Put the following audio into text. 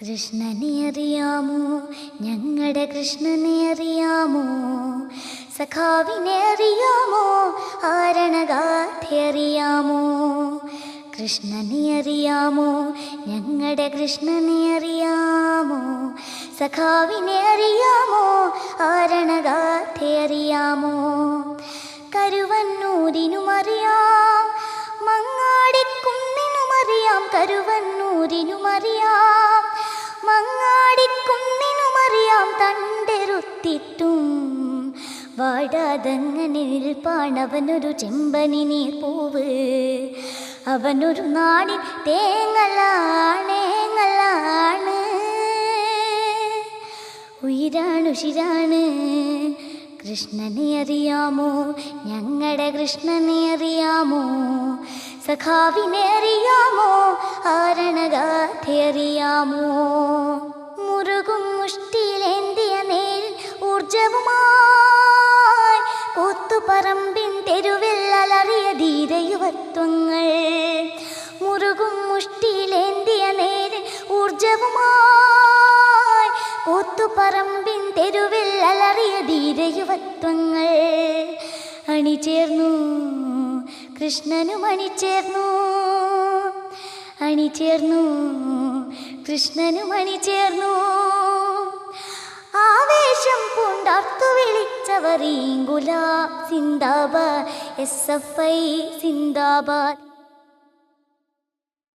കൃഷ്ണനെ അറിയാമോ, ഞങ്ങളുടെ കൃഷ്ണനെ അറിയാമോ? സഖാവിനെ അറിയാമോ, ആരണഗാഥ അറിയാമോ? കൃഷ്ണനെ അറിയാമോ, ഞങ്ങളുടെ കൃഷ്ണനെ അറിയാമോ? സഖാവിനെ അറിയാമോ, ആരണഗാഥ അറിയാമോ? കരുവന്നൂരിനുമറിയാം, മങ്ങാടിക്കുന്നിനുമറിയാം. കരുവന്നൂരിനുമറിയാം, മങ്ങാടിക്കുന്നിനുമറിയാം. തണ്ടെറുത്തിട്ടും വാടാതങ്ങനെ നിൽപ്പാണവനൊരു ചെമ്പനി നീർപ്പൂവ്. അവനൊരു നാടിൻ തേങ്ങലാണേങ്ങലാണ്, ഉയിരാണുശിരാണ്. കൃഷ്ണനെ അറിയാമോ, ഞങ്ങളുടെ കൃഷ്ണനെ അറിയാമോ? സഖാവിനെ അറിയാമോ, ആരണഗാഥ അറിയാമോ? മുറുകും മുഷ്ടിയിലേന്തിയ നേരിൽ ഊർജവുമായി കൂത്തുപറമ്പിൻ തെരുവിൽ അലറിയ ധീരയുവത്വങ്ങൾ. മുറുകും മുഷ്ടിയിലേന്തിയ നേരിൽ ഊർജവുമായി കൂത്തുപറമ്പിൻ തെരുവിൽ അലറിയ ധീരയുവത്വങ്ങൾ. അണിചേർന്നു കൃഷ്ണനും അണിചേർന്നു, അണിചേർന്നു കൃഷ്ണനും അണിചേർന്നു. ആവേശം പൂണ്ടർത്തു വിളിച്ചവർ ഇൻകുലാബ് സിന്ദാബാദ്, SFI സിന്ദാബാദ്.